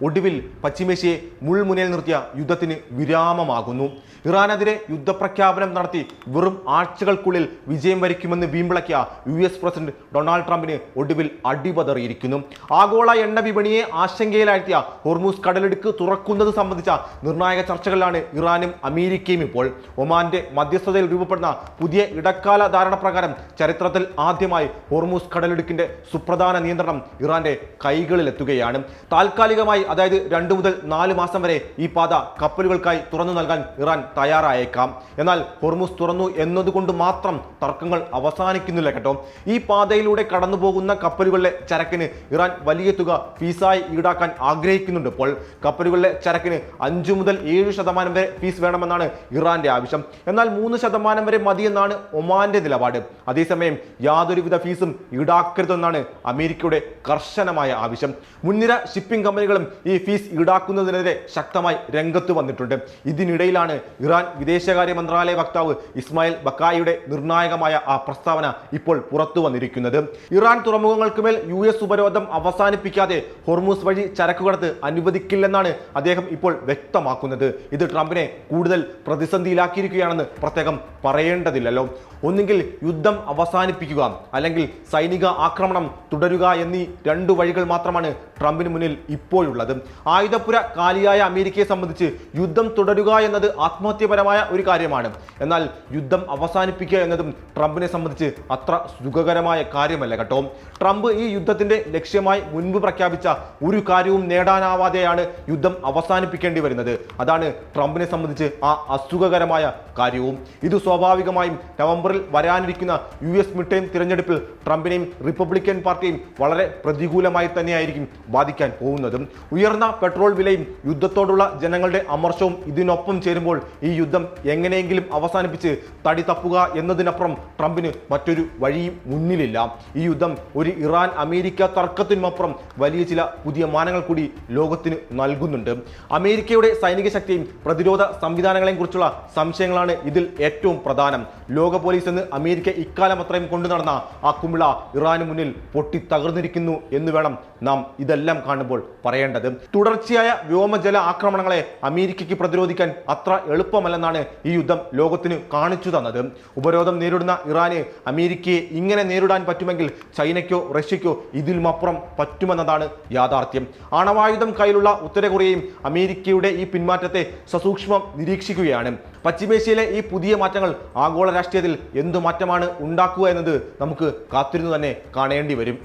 ഒടുവിൽ പശ്ചിമേഷ്യയെ മുൾമുനയിൽ നിർത്തിയ യുദ്ധത്തിന് വിരാമമാകുന്നു. ഇറാനെതിരെ യുദ്ധപ്രഖ്യാപനം നടത്തി വെറും ആഴ്ചകൾക്കുള്ളിൽ വിജയം വരിക്കുമെന്ന് വീമ്പിളക്കിയ US പ്രസിഡന്റ് ഡൊണാൾഡ് ട്രംപിന് ഒടുവിൽ അടിപതറിയിരിക്കുന്നു. ആഗോള എണ്ണ വിപണിയെ ആശങ്കയിലാഴ്ത്തിയ ഹോർമൂസ് കടലിടുക്ക് തുറക്കുന്നത് സംബന്ധിച്ച നിർണായക ചർച്ചകളിലാണ് ഇറാനും അമേരിക്കയും ഇപ്പോൾ. ഒമാന്റെ മധ്യസ്ഥതയിൽ രൂപപ്പെടുന്ന പുതിയ ഇടക്കാല ധാരണ പ്രകാരം ചരിത്രത്തിൽ ആദ്യമായി ഹോർമൂസ് കടലിടുക്കിന്റെ സുപ്രധാന നിയന്ത്രണം ഇറാന്റെ കൈകളിലെത്തുകയാണ്. താൽക്കാലികമായി, അതായത് 2 മുതൽ 4 മാസം വരെ ഈ പാത കപ്പലുകൾക്കായി തുറന്നു നൽകാൻ ഇറാൻ തയ്യാറായേക്കാം. എന്നാൽ ഹോർമൂസ് തുറന്നു എന്നതുകൊണ്ട് മാത്രം തർക്കങ്ങൾ അവസാനിക്കുന്നില്ല കേട്ടോ. ഈ പാതയിലൂടെ കടന്നു പോകുന്ന കപ്പലുകളിലെ ചരക്കിന് ഇറാൻ വലിയ തുക ഫീസായി ഈടാക്കാൻ ആഗ്രഹിക്കുന്നുണ്ട്. ഇപ്പോൾ കപ്പലുകളിലെ ചരക്കിന് 5 മുതൽ 7% വരെ ഫീസ് വേണമെന്നാണ് ഇറാന്റെ ആവശ്യം. എന്നാൽ 3% വരെ മതിയെന്നാണ് ഒമാന്റെ നിലപാട്. അതേസമയം യാതൊരുവിധ ഫീസും ഈടാക്കരുതെന്നാണ് അമേരിക്കയുടെ കർശനമായ ആവശ്യം. മുൻനിര ഷിപ്പിംഗ് കമ്പനികളും ഈ ഫീസ് ഈടാക്കുന്നതിനെതിരെ ശക്തമായി രംഗത്ത് വന്നിട്ടുണ്ട്. ഇതിനിടയിലാണ് ഇറാൻ വിദേശകാര്യ മന്ത്രാലയ വക്താവ് ഇസ്മായിൽ ബക്കായിയുടെ നിർണായകമായ ആ പ്രസ്താവന ഇപ്പോൾ പുറത്തു വന്നിരിക്കുന്നത്. ഇറാൻ തുറമുഖങ്ങൾക്ക് മേൽ US ഉപരോധം അവസാനിപ്പിക്കാതെ ഹോർമൂസ് വഴി ചരക്കുകടത്ത് അനുവദിക്കില്ലെന്നാണ് അദ്ദേഹം ഇപ്പോൾ വ്യക്തമാക്കുന്നത്. ഇത് ട്രംപിനെ കൂടുതൽ പ്രതിസന്ധിയിലാക്കിയിരിക്കുകയാണെന്ന് പ്രത്യേകം പറയേണ്ടതില്ലല്ലോ. ഒന്നുകിൽ യുദ്ധം അവസാനിപ്പിക്കുക, അല്ലെങ്കിൽ സൈനിക ആക്രമണം തുടരുക എന്നീ 2 വഴികൾ മാത്രമാണ് ട്രംപിന് മുന്നിൽ ഇപ്പോഴുള്ളത്. ആയുധപ്പുര കാലിയായ അമേരിക്കയെ സംബന്ധിച്ച് യുദ്ധം തുടരുക എന്നത് ആത്മഹത്യപരമായ ഒരു കാര്യമാണ്. എന്നാൽ യുദ്ധം അവസാനിപ്പിക്കുക എന്നതും ട്രംപിനെ സംബന്ധിച്ച് അത്ര സുഖകരമായ കാര്യമല്ല കേട്ടോ. ട്രംപ് ഈ യുദ്ധത്തിന്റെ ലക്ഷ്യമായി മുൻപ് പ്രഖ്യാപിച്ച ഒരു കാര്യവും നേടാനാവാതെയാണ് യുദ്ധം അവസാനിപ്പിക്കേണ്ടി വരുന്നത്. അതാണ് ട്രംപിനെ സംബന്ധിച്ച് ആ അസുഖകരമായ കാര്യവും. ഇത് സ്വാഭാവികമായും നവംബറിൽ വരാനിരിക്കുന്ന US മിഡ് ടേം തിരഞ്ഞെടുപ്പിൽ ട്രംപിനെയും റിപ്പബ്ലിക്കൻ പാർട്ടിയും വളരെ പ്രതികൂലമായി തന്നെയായിരിക്കും ബാധിക്കാൻ പോകുന്നതും. ഉയർന്ന പെട്രോൾ വിലയും യുദ്ധത്തോടുള്ള ജനങ്ങളുടെ അമർഷവും ഇതിനൊപ്പം ചേരുമ്പോൾ ഈ യുദ്ധം എങ്ങനെയെങ്കിലും അവസാനിപ്പിച്ച് തടി തപ്പുക എന്നതിനപ്പുറം ട്രംപിന് മറ്റൊരു വഴിയും മുന്നിലില്ല. ഈ യുദ്ധം ഒരു ഇറാൻ അമേരിക്ക തർക്കത്തിനുമപ്പുറം വലിയ ചില പുതിയ മാനങ്ങൾ കൂടി ലോകത്തിന് നൽകുന്നുണ്ട്. അമേരിക്കയുടെ സൈനിക ശക്തിയും പ്രതിരോധ സംവിധാനങ്ങളെയും കുറിച്ചുള്ള സംശയങ്ങളാണ് ഇതിൽ ഏറ്റവും പ്രധാനം. ലോക പോലീസ് എന്ന് അമേരിക്ക ഇക്കാലം അത്രയും കൊണ്ടു നടന്ന ആ കുമിള ഇറാന് മുന്നിൽ പൊട്ടി തകർന്നിരിക്കുന്നു എന്ന് വേണം നാം ഇതെല്ലാം കാണുമ്പോൾ പറയേണ്ടത്. തുടർച്ചയായ വ്യോമജല ആക്രമണങ്ങളെ അമേരിക്കയ്ക്ക് പ്രതിരോധിക്കാൻ അത്ര എളുപ്പമല്ലെന്നാണ് ഈ യുദ്ധം ലോകത്തിന് കാണിച്ചു തന്നത്. ഉപരോധം നേരിടുന്ന ഇറാന് അമേരിക്കയെ ഇങ്ങനെ നേരിടാൻ പറ്റുമെങ്കിൽ ചൈനയ്ക്കോ റഷ്യയ്ക്കോ ഇതിലുമപ്പുറം പറ്റുമെന്നതാണ് യാഥാർത്ഥ്യം. ആണവായുധം കയ്യിലുള്ള ഉത്തര കൊറിയയും അമേരിക്കയുടെ ഈ പിന്മാറ്റത്തെ സസൂക്ഷ്മം നിരീക്ഷിക്കുകയാണ്. പശ്ചിമേഷ്യയിലെ ഈ പുതിയ മാറ്റങ്ങൾ ആഗോള രാഷ്ട്രീയത്തിൽ എന്തു മാറ്റമാണ് ഉണ്ടാക്കുക എന്നത് നമുക്ക് കാത്തിരുന്നു തന്നെ കാണേണ്ടി വരും.